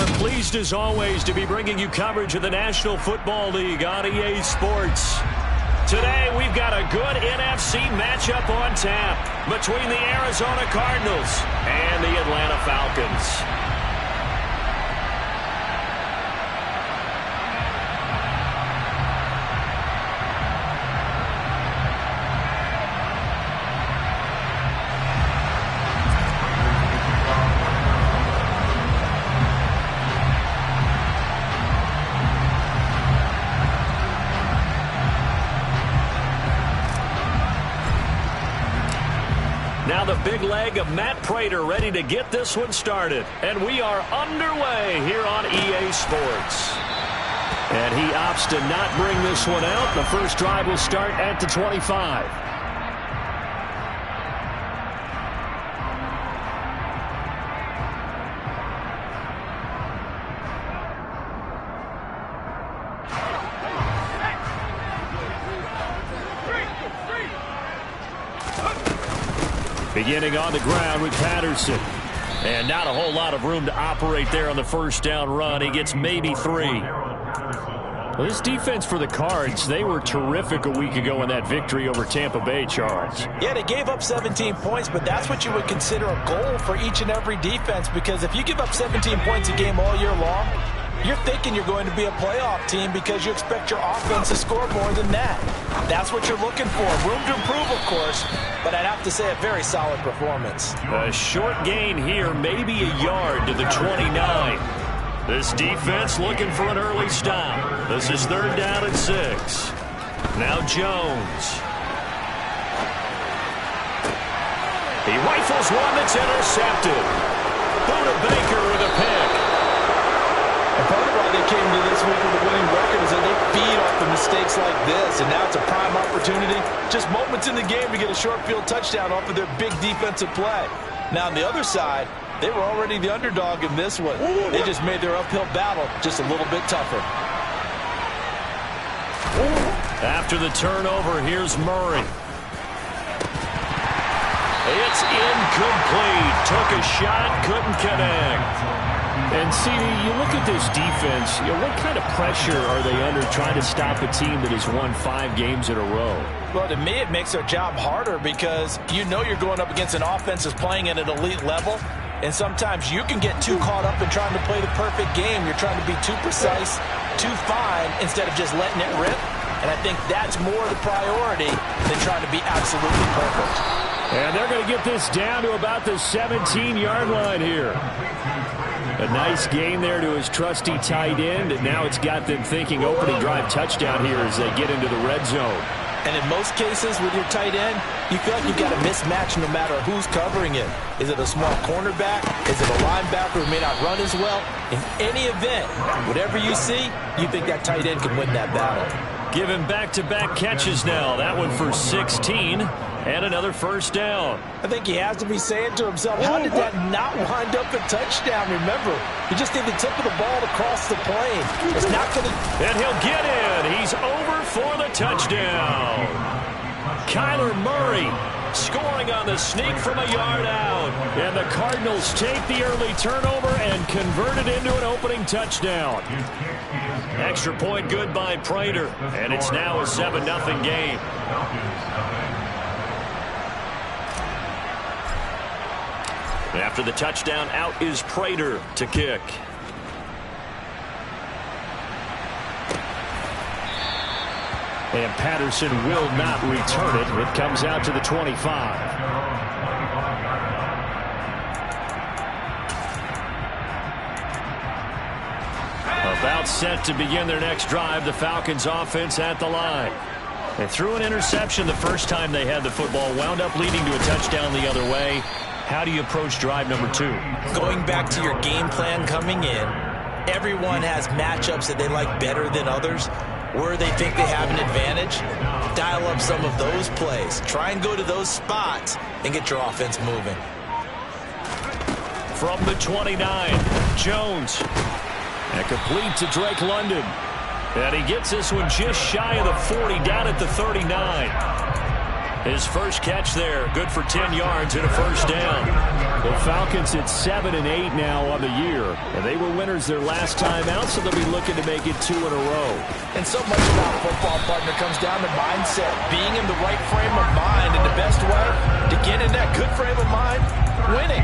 we're pleased as always to be bringing you coverage of the National Football League on EA Sports. Today we've got a good NFC matchup on tap between the Arizona Cardinals and the Atlanta Falcons. Now the big leg of Matt Prater ready to get this one started. And we are underway here on EA Sports. And he opts to not bring this one out. The first drive will start at the 25. Beginning on the ground with Patterson. And not a whole lot of room to operate there on the first down run. He gets maybe 3. Well, this defense for the Cards, they were terrific a week ago in that victory over Tampa Bay, Charles. Yeah, they gave up 17 points, but that's what you would consider a goal for each and every defense, because if you give up 17 points a game all year long, you're thinking you're going to be a playoff team because you expect your offense to score more than that. That's what you're looking for. Room to improve, of course, but I'd have to say a very solid performance. A short gain here, maybe a yard to the 29. This defense looking for an early stop. This is 3rd down and 6. Now Jones. He rifles one that's intercepted. Buda Baker with a pick. And part of why they came to this week with a winning record is that they feed off the mistakes like this, and now it's a prime opportunity. Just moments in the game to get a short field touchdown off of their big defensive play. Now on the other side, they were already the underdog in this one. They just made their uphill battle just a little bit tougher. After the turnover, here's Murray. It's incomplete. Took a shot, couldn't connect. And, CD, you look at this defense, what kind of pressure are they under trying to stop a team that has won 5 games in a row? Well, to me, it makes their job harder because you know you're going up against an offense that's playing at an elite level, and sometimes you can get too caught up in trying to play the perfect game. You're trying to be too precise, too fine, instead of just letting it rip. And I think that's more the priority than trying to be absolutely perfect. And they're going to get this down to about the 17-yard line here. A nice gain there to his trusty tight end, and now it's got them thinking opening drive touchdown here as they get into the red zone. And in most cases with your tight end, you feel like you've got a mismatch no matter who's covering it. Is it a small cornerback? Is it a linebacker who may not run as well? In any event, whatever you see, you think that tight end can win that battle. Give him back-to-back catches now. That one for 16 and another first down. I think he has to be saying to himself, how did that not wind up a touchdown? Remember, you just need the tip of the ball to cross the plane. It's not going to... And he'll get in. He's over for the touchdown. Kyler Murray scoring on the sneak from a yard out. And the Cardinals take the early turnover and convert it into an opening touchdown. Extra point good by Prater. And it's now a 7-0 game. After the touchdown, out is Prater to kick. And Patterson will not return it. It comes out to the 25. About set to begin their next drive, the Falcons offense at the line. They threw an interception the first time they had the football, wound up leading to a touchdown the other way. How do you approach drive number 2? Going back to your game plan coming in, everyone has matchups that they like better than others, where they think they have an advantage. Dial up some of those plays. Try and go to those spots and get your offense moving. From the 29, Jones. And complete to Drake London. And he gets this one just shy of the 40, down at the 39. His first catch there, good for 10 yards and a first down. The Falcons at 7-8 now on the year. And they were winners their last time out, so they'll be looking to make it 2 in a row. And so much about football, partner, comes down to mindset. Being in the right frame of mind. And the best way to get in that good frame of mind, winning.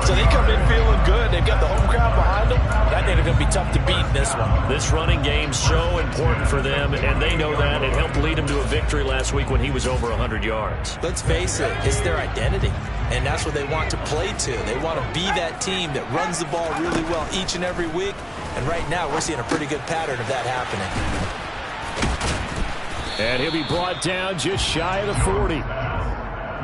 So they come in feeling good. They've got the home crowd behind them. I think they're going to be tough to beat in this one. This running game's so important for them, and they know that. It helped lead them to a victory last week when he was over 100 yards. Let's face it, it's their identity. And that's what they want to play to. They want to be that team that runs the ball really well each and every week. And right now, we're seeing a pretty good pattern of that happening. And he'll be brought down just shy of the 40.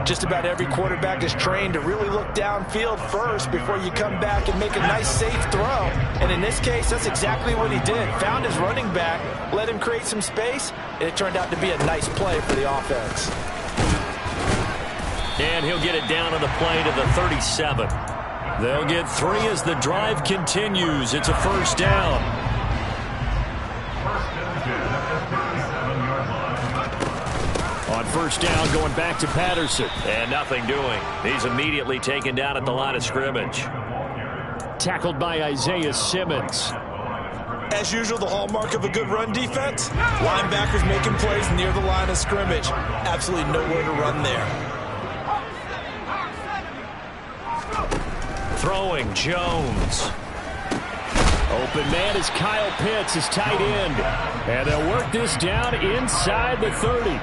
Just about every quarterback is trained to really look downfield first before you come back and make a nice, safe throw. And in this case, that's exactly what he did. Found his running back, let him create some space, and it turned out to be a nice play for the offense. And he'll get it down on the play to the 37. They'll get 3 as the drive continues. It's a first down. On first down, going back to Patterson. And nothing doing. He's immediately taken down at the line of scrimmage. Tackled by Isaiah Simmons. As usual, the hallmark of a good run defense, linebackers making plays near the line of scrimmage. Absolutely nowhere to run there. Throwing, Jones. Open man is Kyle Pitts, his tight end. And they'll work this down inside the 30.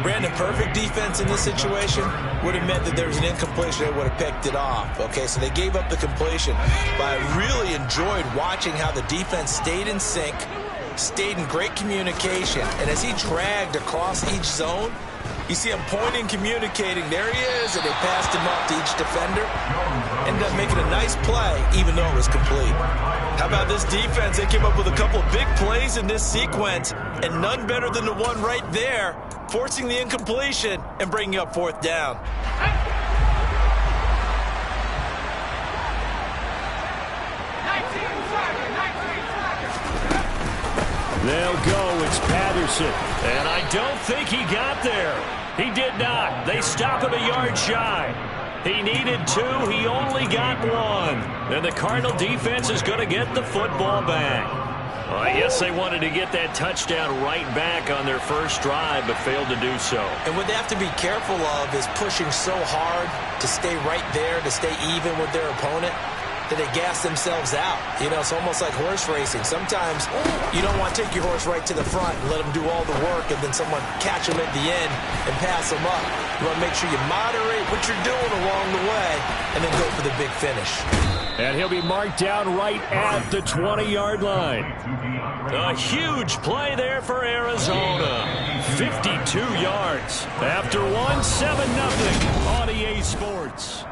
Brandon, perfect defense in this situation would have meant that there was an incompletion. They would have picked it off. Okay, so they gave up the completion. But I really enjoyed watching how the defense stayed in sync, stayed in great communication. And as he dragged across each zone, you see him pointing, communicating. There he is, and they passed him up to each defender. Ended up making a nice play, even though it was complete. How about this defense? They came up with a couple of big plays in this sequence, and none better than the one right there, forcing the incompletion and bringing up fourth down. They'll go. It's Patterson. And I don't think he got there. He did not. They stop him a yard shy. He needed 2. He only got 1. And the Cardinal defense is going to get the football back. Well, I guess they wanted to get that touchdown right back on their first drive, but failed to do so. And what they have to be careful of is pushing so hard to stay right there, to stay even with their opponent, that they gas themselves out. You know, it's almost like horse racing. Sometimes you don't want to take your horse right to the front and let them do all the work and then someone catch them at the end and pass them up. You want to make sure you moderate what you're doing along the way and then go for the big finish. And he'll be marked down right at the 20-yard line. A huge play there for Arizona. 52 yards. After 1, 7-0 on EA Sports.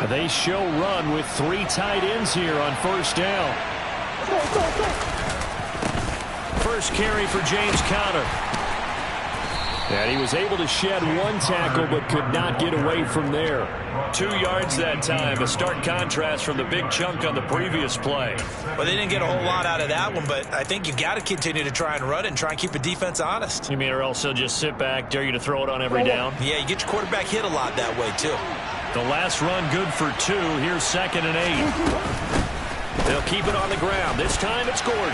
They show run with 3 tight ends here on first down. First carry for James Conner. And he was able to shed 1 tackle but could not get away from there. 2 yards that time. A stark contrast from the big chunk on the previous play. Well, they didn't get a whole lot out of that one, but I think you've got to continue to try and run it and try and keep the defense honest. You mean or else they'll just sit back, dare you to throw it on every down? Yeah, you get your quarterback hit a lot that way, too. The last run good for 2. Here's 2nd and 8. They'll keep it on the ground. This time it's Gordon.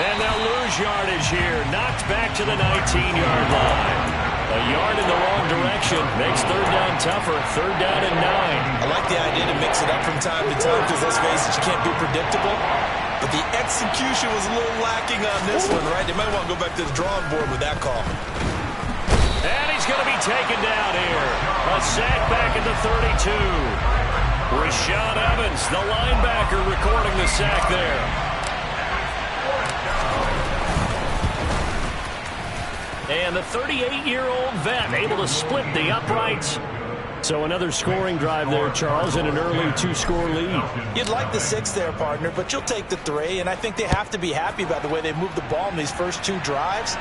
And they'll lose yardage here. Knocked back to the 19-yard line. A yard in the wrong direction makes third down tougher. Third down and 9. I like the idea to mix it up from time to time because, let's face it, you can't be predictable. But the execution was a little lacking on this one, right? They might want to go back to the drawing board with that call. And he's going to be taken down here. A sack back at the 32. Rashaan Evans, the linebacker, recording the sack there. And the 38-year-old vet able to split the uprights. So another scoring drive there, Charles, and an early 2-score lead. You'd like the 6 there, partner, but you'll take the 3. And I think they have to be happy about the way they moved the ball in these first 2 drives.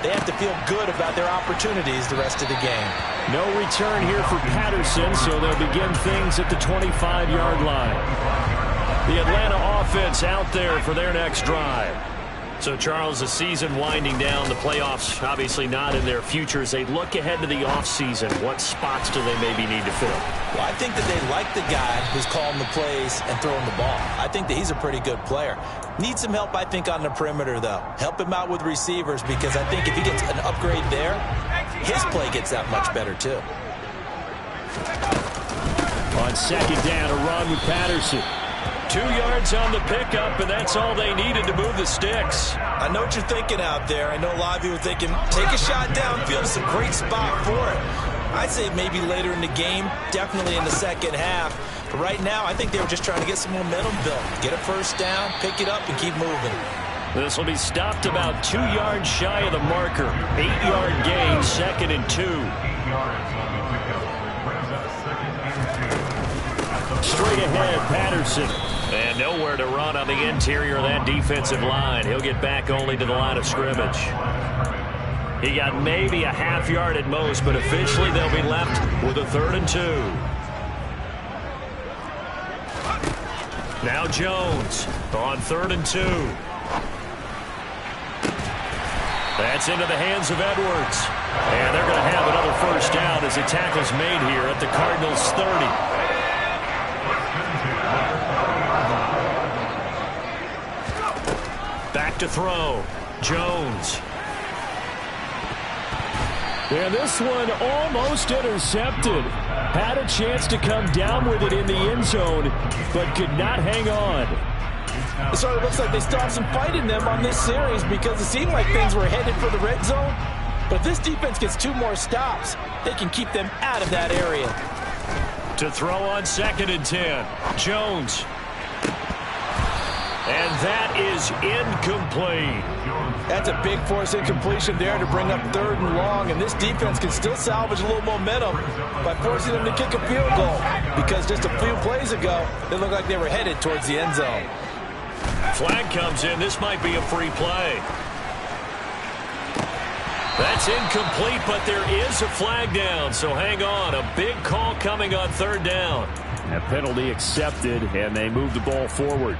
They have to feel good about their opportunities the rest of the game. No return here for Patterson, so they'll begin things at the 25-yard line. The Atlanta offense out there for their next drive. So, Charles, the season winding down, the playoffs obviously not in their future. As they look ahead to the offseason, what spots do they maybe need to fill? Well, I think that they like the guy who's calling the plays and throwing the ball. I think that he's a pretty good player. Needs some help, I think, on the perimeter, though. Help him out with receivers, because I think if he gets an upgrade there, his play gets that much better, too. On second down, a run with Patterson. 2 yards on the pickup, and that's all they needed to move the sticks. I know what you're thinking out there. I know a lot of you are thinking, take a shot downfield. It's a great spot for it. I'd say maybe later in the game, definitely in the second half. But right now, I think they were just trying to get some momentum built. Get a first down, pick it up, and keep moving. This will be stopped about 2 yards shy of the marker. 8-yard gain, 2nd and 2. Straight ahead, Patterson. And nowhere to run on the interior of that defensive line. He'll get back only to the line of scrimmage. He got maybe a half yard at most, but officially they'll be left with a 3rd and 2. Now Jones on 3rd and 2. That's into the hands of Edwards. And they're going to have another first down as the tackle's made here at the Cardinals' 30. Back to throw. Jones. And this one almost intercepted. Had a chance to come down with it in the end zone, but could not hang on. It sort of looks like they still have some fight in them on this series, because it seemed like things were headed for the red zone. But if this defense gets 2 more stops, they can keep them out of that area. To throw on 2nd and 10. Jones. And that is incomplete. That's a big force incompletion there to bring up 3rd and long, and this defense can still salvage a little momentum by forcing them to kick a field goal, because just a few plays ago, they looked like they were headed towards the end zone. Flag comes in. This might be a free play. That's incomplete, but there is a flag down, so hang on. A big call coming on 3rd down. A penalty accepted, and they move the ball forward.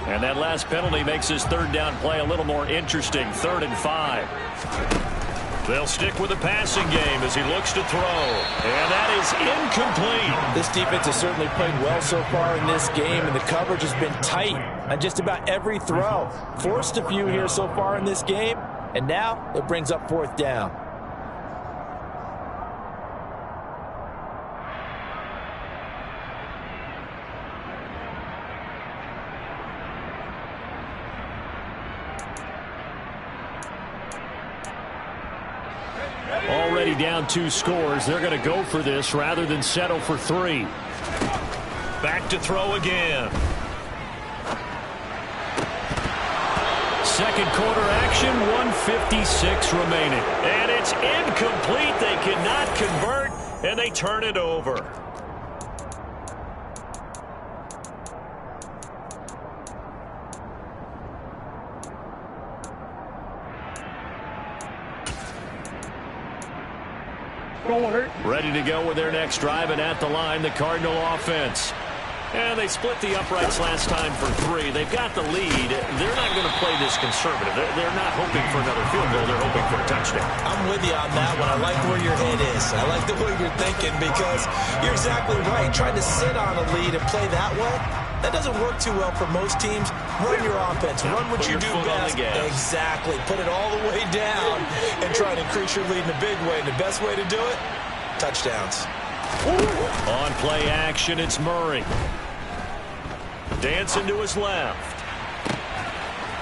And that last penalty makes his 3rd down play a little more interesting. 3rd and 5. They'll stick with the passing game as he looks to throw. And that is incomplete. This defense has certainly played well so far in this game, and the coverage has been tight on just about every throw. Forced a few here so far in this game, and now it brings up 4th down. Already down 2 scores. They're going to go for this rather than settle for 3. Back to throw again. 2nd quarter action, 1:56 remaining. And it's incomplete. They cannot convert, and they turn it over. Ready to go with their next drive, and at the line, the Cardinal offense. And they split the uprights last time for 3. They've got the lead. They're not going to play this conservative. They're not hoping for another field goal. They're hoping for a touchdown. I'm with you on that one. I like where your head is. I like the way you're thinking, because you're exactly right. Trying to sit on a lead and play that way, that doesn't work too well for most teams. Run your offense. Run what you do best. Exactly. Put it all the way down and try to increase your lead in a big way. And the best way to do it, touchdowns. On play action, it's Murray. Dancing to his left.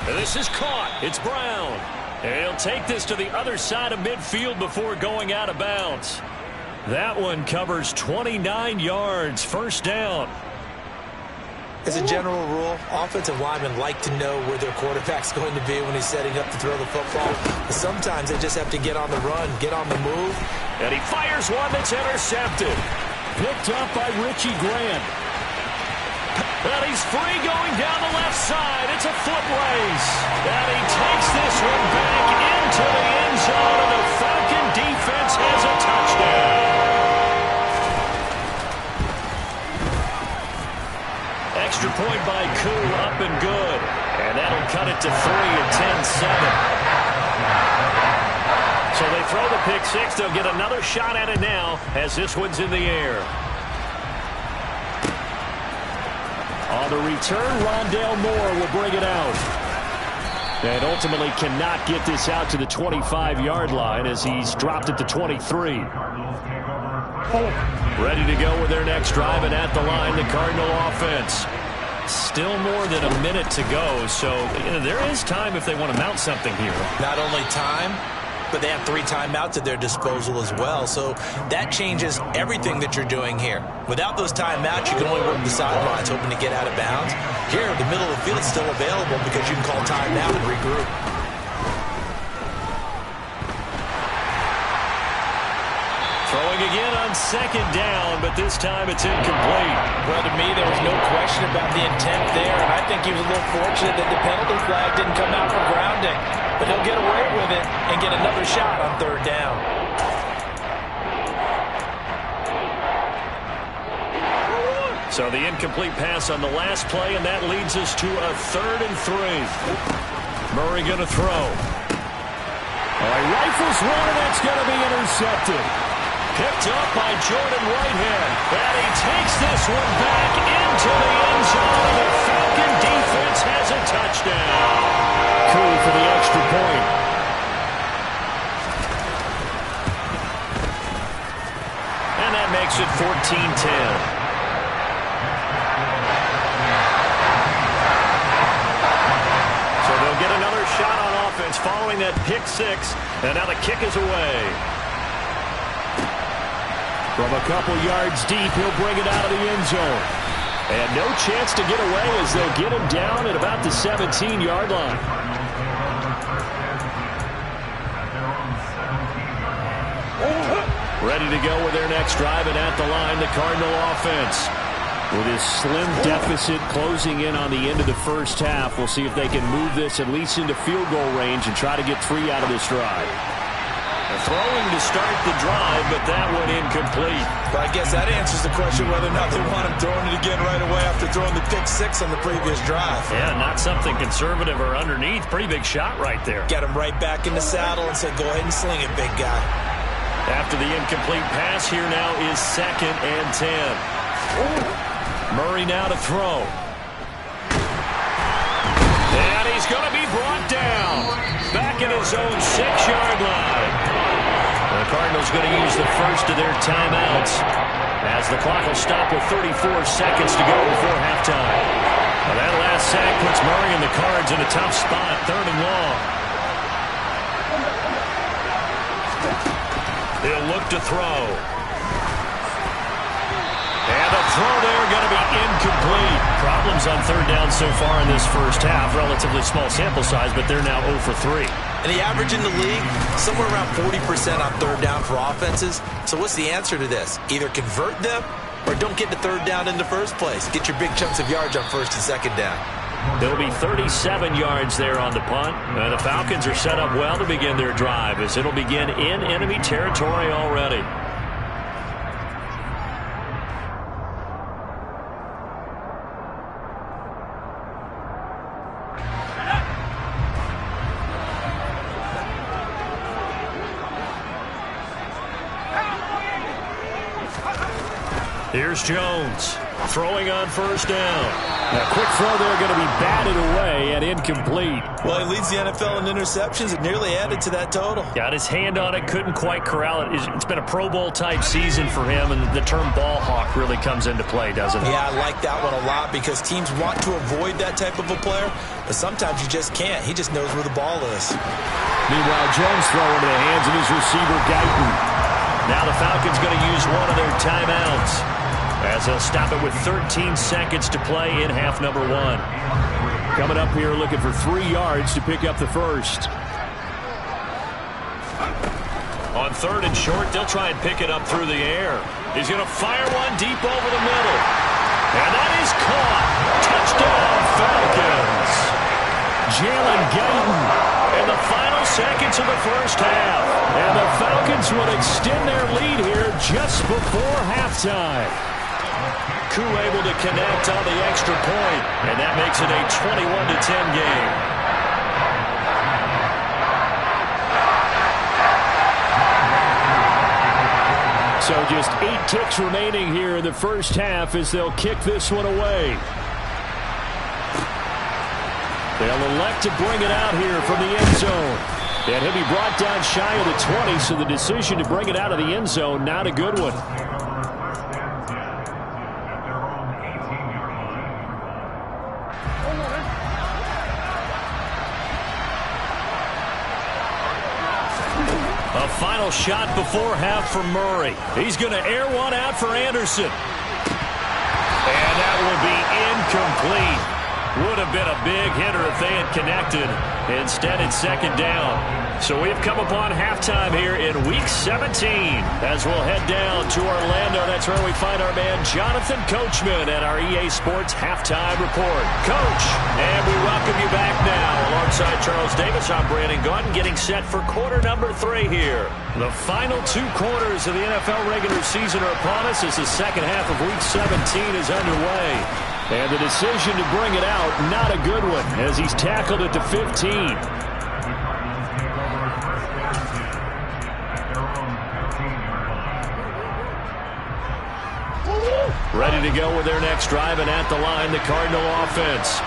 And this is caught. It's Brown. And he'll take this to the other side of midfield before going out of bounds. That one covers 29 yards. 1st down. As a general rule, offensive linemen like to know where their quarterback's going to be when he's setting up to throw the football. But sometimes they just have to get on the run, get on the move. And he fires one that's intercepted. Picked up by Richie Grant. And he's free going down the left side. It's a foot race. And he takes this one back into the end zone, and the Falcon defense has a touchdown. Extra point by Coon. pick six. They'll get another shot at it now as this one's in the air. On the return, Rondale Moore will bring it out. And ultimately cannot get this out to the 25-yard line as he's dropped it to 23. Ready to go with their next drive, and at the line, the Cardinal offense. Still more than a minute to go, so there is time if they want to mount something here. Not only time, but they have 3 timeouts at their disposal as well, so that changes everything that you're doing here. Without those timeouts, you can only work the sidelines, hoping to get out of bounds. Here, the middle of the field is still available because you can call timeout and regroup. Throwing again on second down, but this time it's incomplete. Well, to me, there was no question about the intent there, and I think he was a little fortunate that the penalty flag didn't come out for grounding. But he'll get away with it and get another shot on third down. So the incomplete pass on the last play, and that leads us to a 3rd and 3. Murray going to throw. All right, rifles one, and that's going to be intercepted. Picked up by Jordan Whitehead. And he takes this one back into the end zone. And the Falcon defense has a touchdown. Cool for the extra point. And that makes it 14-10. So they'll get another shot on offense following that pick six. And now the kick is away. From a couple yards deep, he'll bring it out of the end zone. And no chance to get away as they'll get him down at about the 17-yard line. Ready to go with their next drive, and at the line, the Cardinal offense. With his slim deficit closing in on the end of the first half, we'll see if they can move this at least into field goal range and try to get 3 out of this drive. Throwing to start the drive, but that one incomplete. But I guess that answers the question whether or not they want him throwing it again right away after throwing the pick six on the previous drive. Yeah, not something conservative or underneath. Pretty big shot right there. Get him right back in the saddle and said, go ahead and sling it, big guy. After the incomplete pass, here now is 2nd and 10. Murray now to throw. And he's going to be brought down. Back in his own 6-yard line. The Cardinals going to use the first of their timeouts as the clock will stop with 34 seconds to go before halftime. Well, that last sack puts Murray and the Cards in a tough spot, 3rd and long. He'll look to throw. And the throw there going to be incomplete. Problems on 3rd down so far in this first half. Relatively small sample size, but they're now 0 for 3. And the average in the league, somewhere around 40% on 3rd down for offenses. So what's the answer to this? Either convert them or don't get to 3rd down in the first place. Get your big chunks of yards on 1st and 2nd down. There'll be 37 yards there on the punt. The Falcons are set up well to begin their drive as it'll begin in enemy territory already. Here's Jones throwing on 1st down. A quick throw there going to be batted away and incomplete. Well, he leads the NFL in interceptions. It nearly added to that total. Got his hand on it, couldn't quite corral it. It's been a Pro Bowl type season for him, and the term ball hawk really comes into play, doesn't it? Yeah, I like that one a lot because teams want to avoid that type of a player, but sometimes you just can't. He just knows where the ball is. Meanwhile, Jones throwing into the hands of his receiver, Guyton. Now the Falcons going to use one of their timeouts as they'll stop it with 13 seconds to play in half number 1. Coming up here looking for 3 yards to pick up the first. On 3rd and short, they'll try and pick it up through the air. He's going to fire one deep over the middle. And that is caught. Touchdown, Falcons. Jalen Guyton. In the final seconds of the first half. And the Falcons will extend their lead here just before halftime. Koo able to connect on the extra point, and that makes it a 21-10 game. just 8 ticks remaining here in the first half as they'll kick this one away. They'll elect to bring it out here from the end zone. And he'll be brought down shy of the 20, so the decision to bring it out of the end zone, not a good one. A final shot before half for Murray. He's going to air one out for Anderson. And that will be incomplete. Would have been a big hitter if they had connected. Instead, it's second down. So we've come upon halftime here in Week 17 as we'll head down to Orlando. That's where we find our man Jonathan Coachman at our EA Sports Halftime Report. Coach, and we welcome you back now. Alongside Charles Davis, I'm Brandon Gaudin, getting set for quarter number 3 here. The final 2 quarters of the NFL regular season are upon us as the second half of Week 17 is underway. And the decision to bring it out, not a good one, as he's tackled at the 15. Ready to go with their next drive, and at the line, the Cardinal offense.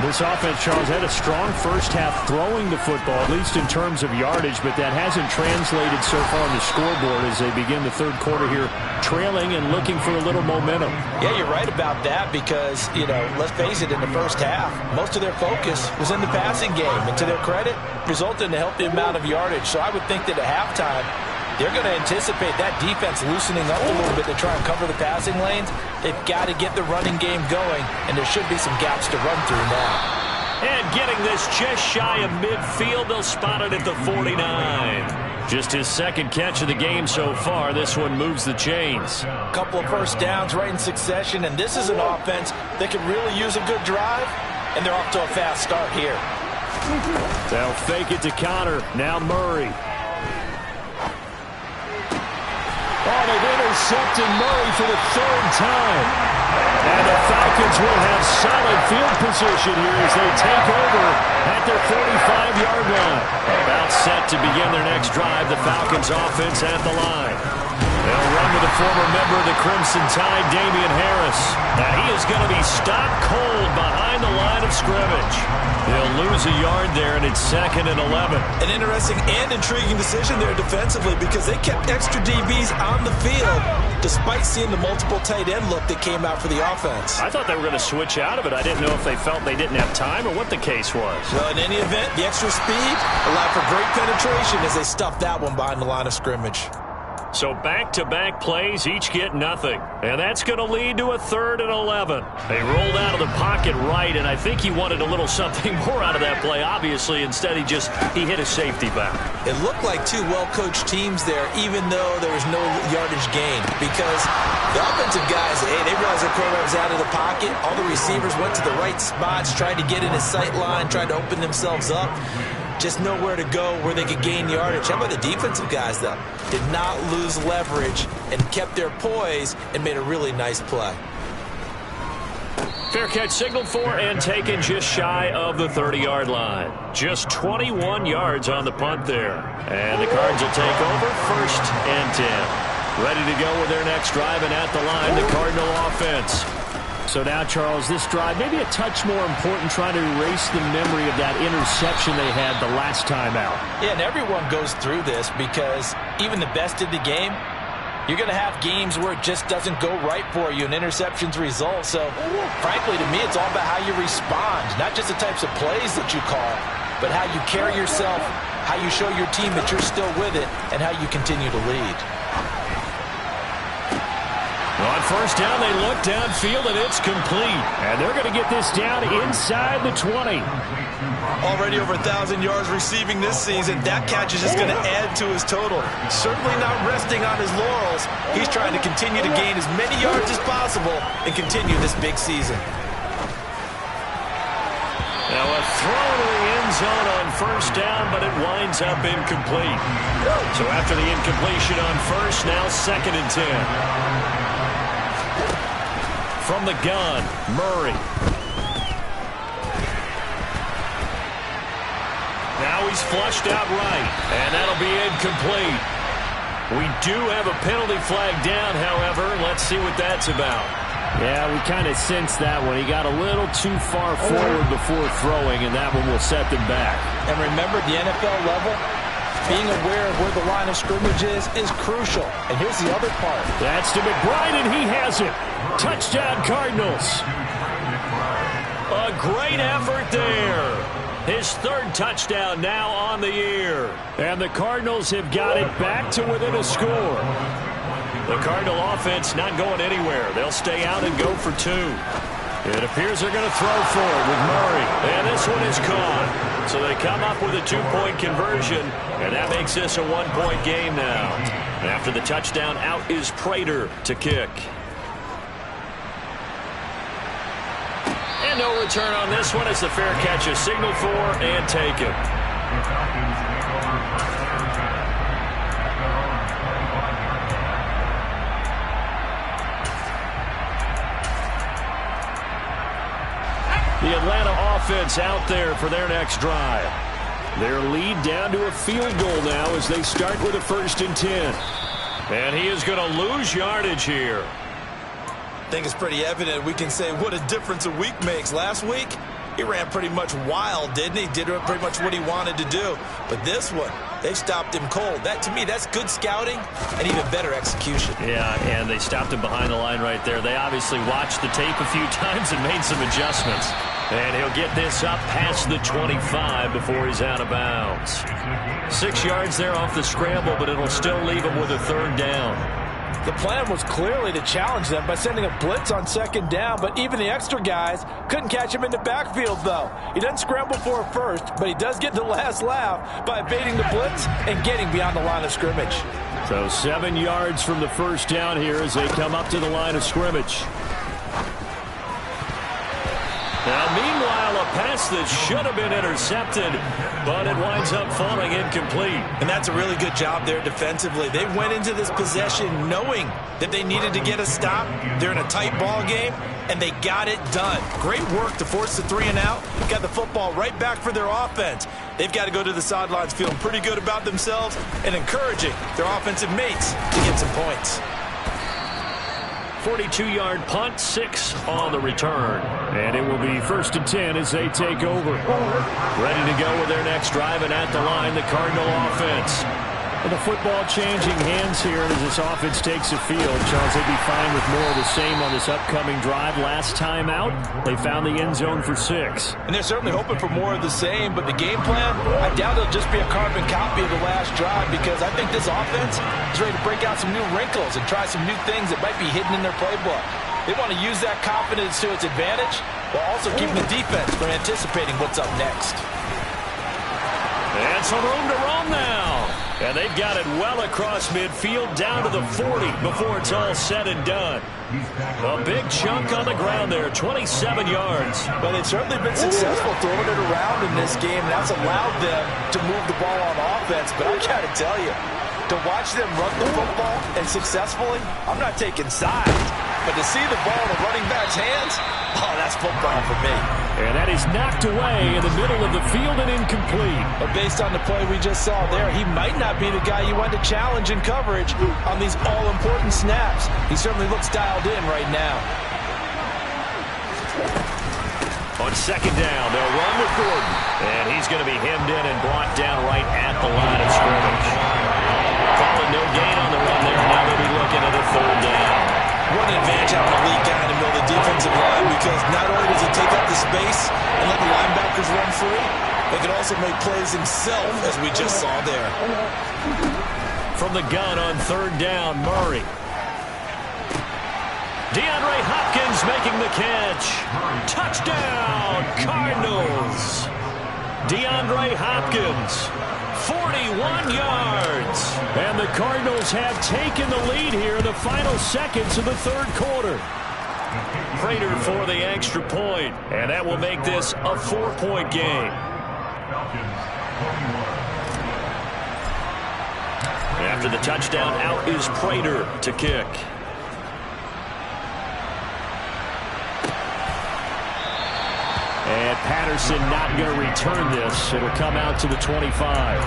This offense, Charles, had a strong first half throwing the football, at least in terms of yardage, but that hasn't translated so far on the scoreboard as they begin the third quarter here, trailing and looking for a little momentum. Yeah, you're right about that because, let's face it, in the first half, most of their focus was in the passing game. And to their credit, resulted in a healthy amount of yardage. So I would think that at halftime, they're going to anticipate that defense loosening up a little bit to try and cover the passing lanes. They've got to get the running game going, and there should be some gaps to run through now. And getting this just shy of midfield, they'll spot it at the 49. Just his second catch of the game so far. This one moves the chains. A couple of first downs right in succession, and this is an offense that can really use a good drive, and they're off to a fast start here. They'll fake it to Connor. Now Murray. Oh, they've intercepted Murray for the 3rd time. And the Falcons will have solid field position here as they take over at their 45-yard line. About set to begin their next drive, the Falcons offense at the line. They'll run with a former member of the Crimson Tide, Damian Harris. Now he is going to be stopped cold behind the line of scrimmage. They'll lose a yard there, and it's 2nd and 11. An interesting and intriguing decision there defensively because they kept extra DBs on the field despite seeing the multiple tight end look that came out for the offense. I thought they were going to switch out of it. I didn't know if they felt they didn't have time or what the case was. Well, in any event, the extra speed allowed for great penetration as they stuffed that one behind the line of scrimmage. So back-to-back plays, each get nothing. And that's going to lead to a 3rd and 11. They rolled out of the pocket right, and I think he wanted a little something more out of that play. Obviously, instead he hit a safety back. It looked like 2 well-coached teams there, even though there was no yardage gain. Because the offensive guys, they realized their quarterback was out of the pocket. All the receivers went to the right spots, tried to get in his sight line, tried to open themselves up. Just nowhere to go where they could gain yardage. How about the defensive guys, though? Did not lose leverage and kept their poise and made a really nice play. Fair catch signaled for and taken just shy of the 30-yard line. Just 21 yards on the punt there. And the Cards will take over 1st and 10. Ready to go with their next drive, and at the line, the Cardinal offense. So now, Charles, this drive maybe a touch more important, trying to erase the memory of that interception they had the last time out. Yeah, and everyone goes through this because even the best in the game, you're going to have games where it just doesn't go right for you and interceptions result. So, frankly, to me, it's all about how you respond, not just the types of plays that you call, but how you carry yourself, how you show your team that you're still with it, and how you continue to lead. On first down, they look downfield, and it's complete. And they're going to get this down inside the 20. Already over 1,000 yards receiving this season. That catch is just going to add to his total. Certainly not resting on his laurels. He's trying to continue to gain as many yards as possible and continue this big season. Now a throw to the end zone on first down, but it winds up incomplete. So after the incompletion on first, now 2nd and 10. From the gun, Murray. Now he's flushed out right, and that'll be incomplete. We do have a penalty flag down, however. Let's see what that's about. Yeah, we kind of sensed that one. He got a little too far forward before throwing, and that one will set them back. And remember, the NFL level, being aware of where the line of scrimmage is crucial. And here's the other part. That's to McBride, and he has it. Touchdown, Cardinals. A great effort there. His third touchdown now on the year. And the Cardinals have got it back to within a score. The Cardinal offense not going anywhere. They'll stay out and go for two. It appears they're going to throw for it with Murray. And this one is caught. So they come up with a two-point conversion, and that makes this a one-point game now. After the touchdown, out is Prater to kick. And no return on this one. It's the fair catch, a signal for and taken. The Atlanta offense out there for their next drive. Their lead down to a field goal now as they start with a 1st and 10. And he is going to lose yardage here. I think it's pretty evident. We can say what a difference a week makes. Last week, he ran pretty much wild, didn't he? Did pretty much what he wanted to do. But this one, they stopped him cold. That, to me, that's good scouting and even better execution. Yeah, and they stopped him behind the line right there. They obviously watched the tape a few times and made some adjustments. And he'll get this up past the 25 before he's out of bounds. 6 yards there off the scramble, but it'll still leave him with a 3rd down. The plan was clearly to challenge them by sending a blitz on 2nd down, but even the extra guys couldn't catch him in the backfield, though. He doesn't scramble for a first, but he does get the last laugh by evading the blitz and getting beyond the line of scrimmage. So 7 yards from the 1st down here as they come up to the line of scrimmage. Now, meanwhile, a pass that should have been intercepted, but it winds up falling incomplete. And that's a really good job there defensively. They went into this possession knowing that they needed to get a stop. They're in a tight ball game, and they got it done. Great work to force the 3 and out. Got the football right back for their offense. They've got to go to the sidelines feeling pretty good about themselves and encouraging their offensive mates to get some points. 42-yard punt, 6 on the return. And it will be 1st and 10 as they take over. Ready to go with their next drive, and at the line, the Cardinal offense. And the football changing hands here as this offense takes the field. Charles, they'd be fine with more of the same on this upcoming drive. Last time out, they found the end zone for 6. And they're certainly hoping for more of the same, but the game plan, I doubt it'll just be a carbon copy of the last drive, because I think this offense is ready to break out some new wrinkles and try some new things that might be hidden in their playbook. They want to use that confidence to its advantage while also keeping the defense from anticipating what's up next. And some room to roam now. And they've got it well across midfield down to the 40 before it's all said and done. A big chunk on the ground there, 27 yards. Well, they've certainly been successful throwing it around in this game. That's allowed them to move the ball on offense. But I got to tell you, to watch them run the football and successfully, I'm not taking sides. But to see the ball in the running back's hands, oh, that's football for me. And that is knocked away in the middle of the field and incomplete. But based on the play we just saw there, he might not be the guy you want to challenge in coverage on these all-important snaps. He certainly looks dialed in right now. On 2nd down, they'll run with Gordon. And he's going to be hemmed in and brought down right at the line of scrimmage. Calling no gain on the run there. Now they'll be looking at a 3rd down. What an advantage having a elite guy in the middle of the defensive line, because not only does he take up the space and let the linebackers run free, he can also make plays himself, as we just saw there. From the gun on 3rd down, Murray. DeAndre Hopkins making the catch. Touchdown, Cardinals. DeAndre Hopkins, 41 yards. And the Cardinals have taken the lead here in the final seconds of the 3rd quarter. Prater for the extra point, and that will make this a 4-point game. After the touchdown, out is Prater to kick. And Patterson not going to return this. It'll come out to the 25.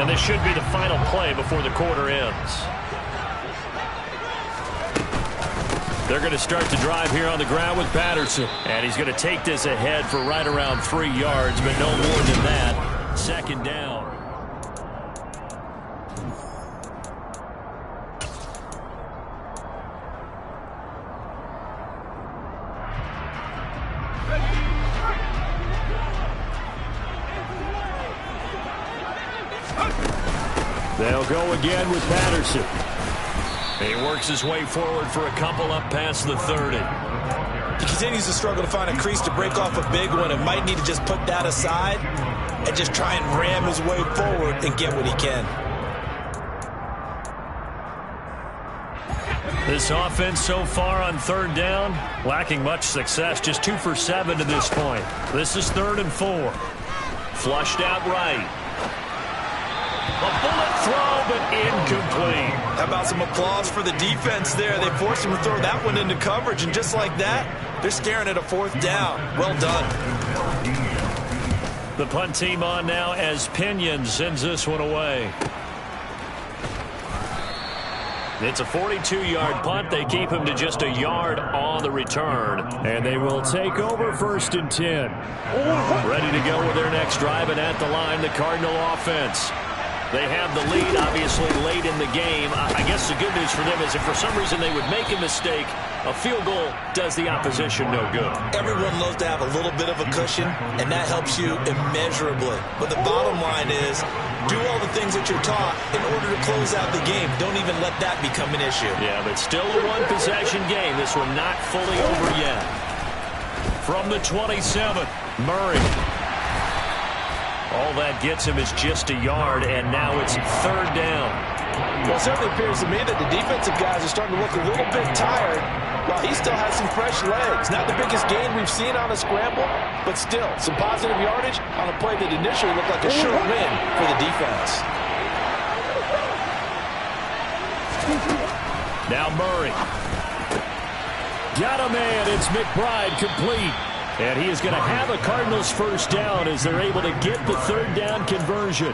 And this should be the final play before the quarter ends. They're going to start to drive here on the ground with Patterson. And he's going to take this ahead for right around 3 yards, but no more than that. Second down. They'll go again with Patterson. He works his way forward for a couple up past the 30. He continues to struggle to find a crease to break off a big one and might need to just put that aside and just try and ram his way forward and get what he can. This offense so far on third down, lacking much success. Just 2 for 7 to this point. This is 3rd and 4. Flushed out right. A bullet throw, but incomplete. How about some applause for the defense there? They forced him to throw that one into coverage, and just like that, they're staring at a 4th down. Well done. The punt team on now as Pinion sends this one away. It's a 42-yard punt. They keep him to just a yard on the return. And they will take over 1st and 10. Ready to go with their next drive, and at the line, the Cardinal offense. They have the lead, obviously, late in the game. I guess the good news for them is if for some reason they would make a mistake, a field goal does the opposition no good. Everyone loves to have a little bit of a cushion, and that helps you immeasurably. But the bottom line is, do all the things that you're taught in order to close out the game. Don't even let that become an issue. Yeah, but still a one-possession game. This one not fully over yet. From the 27, Murray. All that gets him is just a yard, and now it's 3rd down. Well, it certainly appears to me that the defensive guys are starting to look a little bit tired, while he still has some fresh legs. Not the biggest gain we've seen on a scramble, but still, some positive yardage on a play that initially looked like a sure win for the defense. Now Murray. Got a man. It's McBride complete. And he is going to have a Cardinals 1st down as they're able to get the 3rd down conversion.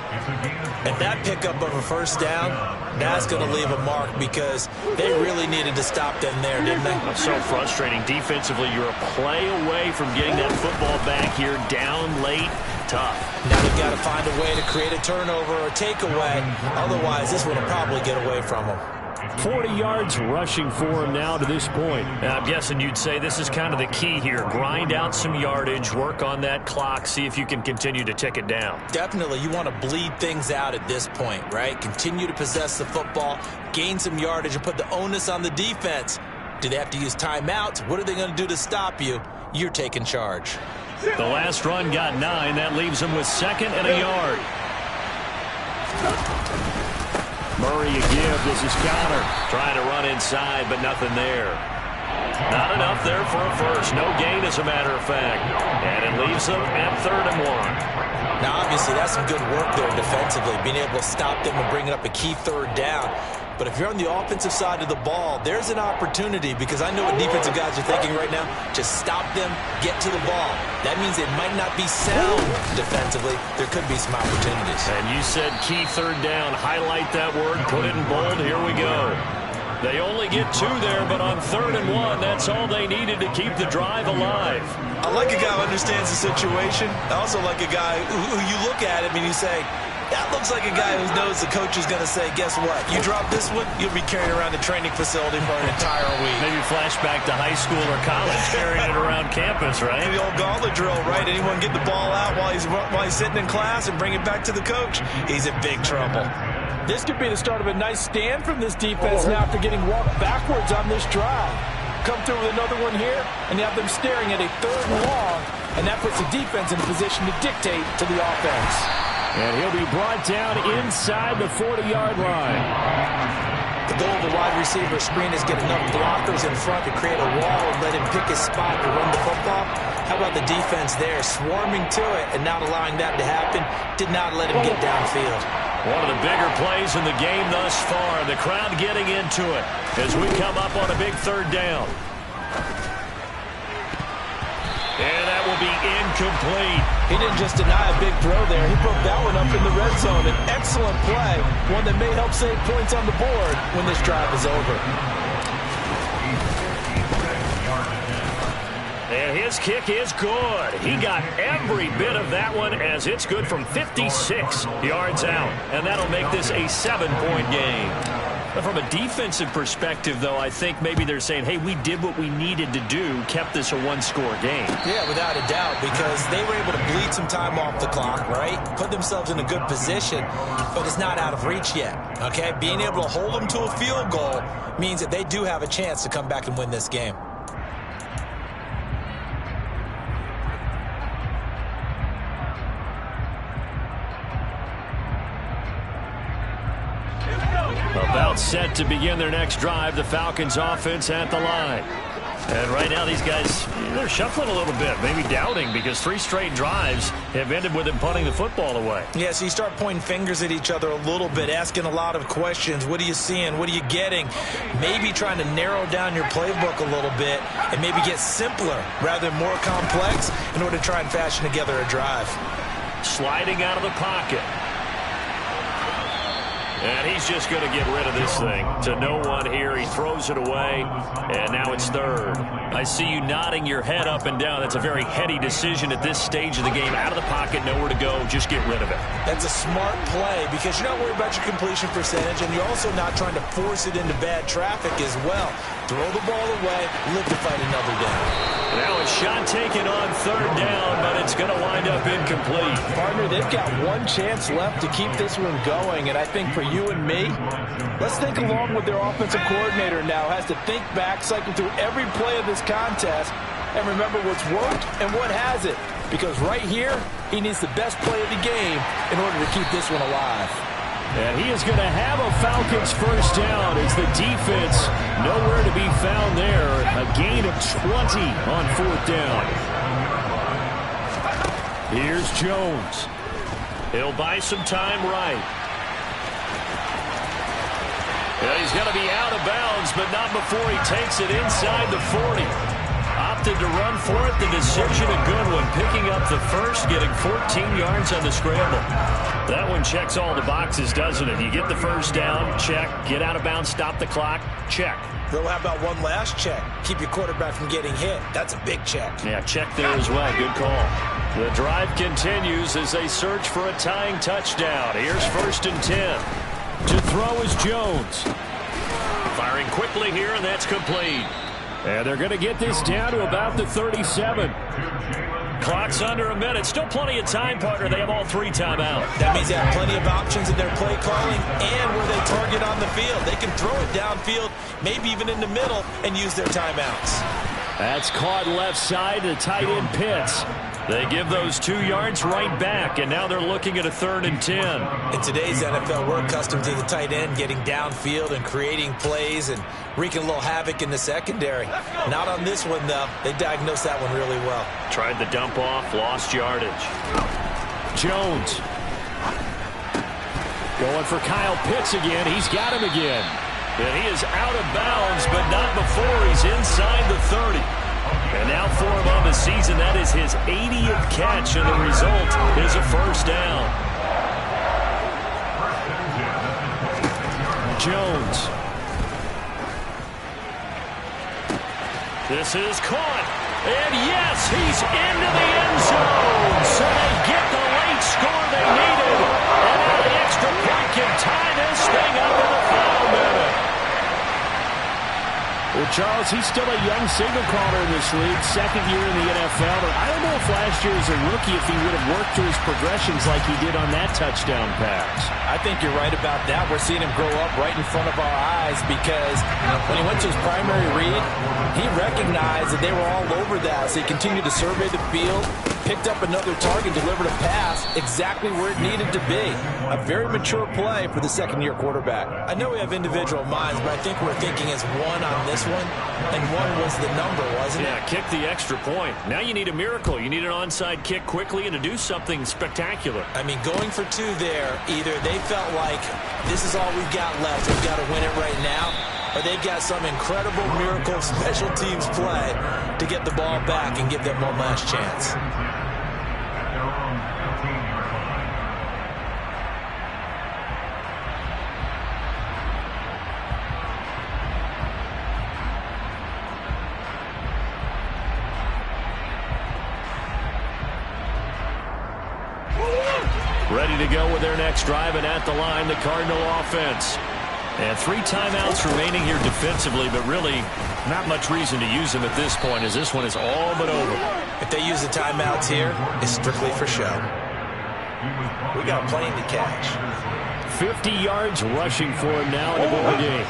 And that pickup of a 1st down, that's going to leave a mark because they really needed to stop them there, didn't they? So frustrating. Defensively, you're a play away from getting that football back here down late. Tough. Now they've got to find a way to create a turnover or a takeaway. Otherwise, this one will probably get away from them. 40 yards rushing for him now to this point. I'm guessing you'd say this is kind of the key here. Grind out some yardage, work on that clock, see if you can continue to tick it down. Definitely. You want to bleed things out at this point, right? Continue to possess the football, gain some yardage, and put the onus on the defense. Do they have to use timeouts? What are they going to do to stop you? You're taking charge. The last run got 9. That leaves them with 2nd and a yard. Murray again. This is Connor trying to run inside, but nothing there. Not enough there for a first. No gain, as a matter of fact. And it leaves them at 3rd and 1. Now, obviously, that's some good work there defensively, being able to stop them and bring up a key 3rd down. But if you're on the offensive side of the ball, there's an opportunity because I know what defensive guys are thinking right now. Just stop them, get to the ball. That means it might not be sound defensively. There could be some opportunities. And you said key 3rd down. Highlight that word, put it in bold. Here we go. They only get 2 there, but on 3rd and 1, that's all they needed to keep the drive alive. I like a guy who understands the situation. I also like a guy who you look at him and you say, that looks like a guy who knows the coach is going to say, guess what? You drop this one, you'll be carrying around the training facility for an entire week. Maybe flashback to high school or college, carrying it around campus, right? The old gauntlet drill, right? Anyone get the ball out while he's sitting in class and bring it back to the coach? He's in big trouble. This could be the start of a nice stand from this defense now after getting walked backwards on this drive. Come through with another one here, and you have them staring at a 3rd and long, and that puts the defense in a position to dictate to the offense. And he'll be brought down inside the 40-yard line. The goal of the wide receiver screen is get enough blockers in front to create a wall and let him pick his spot to run the football. How about the defense there, swarming to it and not allowing that to happen? Did not let him get downfield. One of the bigger plays in the game thus far. The crowd getting into it as we come up on a big 3rd down. And that will be incomplete. He didn't just deny a big throw there. He broke that one up in the red zone. An excellent play, one that may help save points on the board when this drive is over. And his kick is good. He got every bit of that one as it's good from 56 yards out. And that'll make this a 7-point game. But from a defensive perspective, though, I think maybe they're saying, hey, we did what we needed to do, kept this a one-score game. Yeah, without a doubt, because they were able to bleed some time off the clock, right? Put themselves in a good position, but it's not out of reach yet, okay? Being able to hold them to a field goal means that they do have a chance to come back and win this game. About set to begin their next drive, the Falcons offense at the line. And right now these guys, they're shuffling a little bit, maybe doubting, because 3 straight drives have ended with them punting the football away. Yeah, so you start pointing fingers at each other a little bit, asking a lot of questions. What are you seeing? What are you getting? Maybe trying to narrow down your playbook a little bit and maybe get simpler rather than more complex in order to try and fashion together a drive. Sliding out of the pocket. And he's just going to get rid of this thing to no one here. He throws it away, and now it's third. I see you nodding your head up and down. That's a very heady decision at this stage of the game. Out of the pocket, nowhere to go. Just get rid of it. That's a smart play because you're not worried about your completion percentage, and you're also not trying to force it into bad traffic as well. Throw the ball away, live to fight another down. Now a shot taken on third down, but it's going to wind up incomplete. Partner, they've got one chance left to keep this one going, and I think for you and me, let's think along with their offensive coordinator now. Has to think back, cycle through every play of this contest, and remember what's worked and what hasn't. Because right here, he needs the best play of the game in order to keep this one alive. And he is going to have a Falcons first down as the defense nowhere to be found there. A gain of 20 on fourth down. Here's Jones. He'll buy some time right. And he's going to be out of bounds, but not before he takes it inside the 40. Opted to run for it. The decision, a good one. Picking up the first, getting 14 yards on the scramble. That one checks all the boxes, doesn't it? You get the first down, check. Get out of bounds, stop the clock, check. Though how about one last check? Keep your quarterback from getting hit. That's a big check. Yeah, check there as well. Good call. The drive continues as they search for a tying touchdown. Here's 1st and 10. To throw is Jones. Firing quickly here, and that's complete. And they're going to get this down to about the 37. Clock's under a minute. Still plenty of time, partner. They have all 3 timeouts. That means they have plenty of options in their play calling and where they target on the field. They can throw it downfield, maybe even in the middle, and use their timeouts. That's caught left side to tight end Pitts. They give those 2 yards right back, and now they're looking at a 3rd and 10. In today's NFL, we're accustomed to the tight end getting downfield and creating plays and wreaking a little havoc in the secondary. Not on this one, though. They diagnosed that one really well. Tried the dump off, lost yardage. Jones. Going for Kyle Pitts again. He's got him again. And he is out of bounds, but not before he's inside the 30. And now for him on the season, that is his 80th catch, and the result is a first down. Jones. This is caught. And yes, he's into the end zone. So they get the late score they needed. And now the extra point can tie this thing up in the final minute. Well, Charles, he's still a young signal caller in this league, 2nd year in the NFL. But I don't know if last year as a rookie, if he would have worked through his progressions like he did on that touchdown pass. I think you're right about that. We're seeing him grow up right in front of our eyes because when he went to his primary read, he recognized that they were all over that. So he continued to survey the field, picked up another target, delivered a pass exactly where it needed to be. A very mature play for the 2nd-year quarterback. I know we have individual minds, but I think we're thinking as one on this one, and 1 was the number, wasn't it? Yeah, kick the extra point. Now you need a miracle. You need an onside kick quickly and to do something spectacular. I mean, going for 2 there, either they felt like this is all we've got left, we've got to win it right now, or they've got some incredible miracle special teams play to get the ball back and give them one last chance. ready to go with their next drive, and at the line, the Cardinal offense. And 3 timeouts remaining here defensively, but really not much reason to use them at this point, as this one is all but over. If they use the timeouts here, it's strictly for show. We got a plane to catch. 50 yards rushing for him now in the ball game.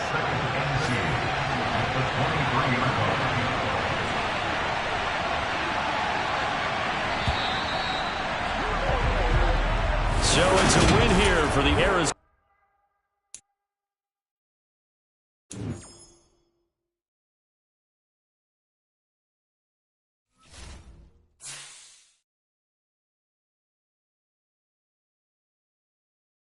So it's a win here for the Arizona.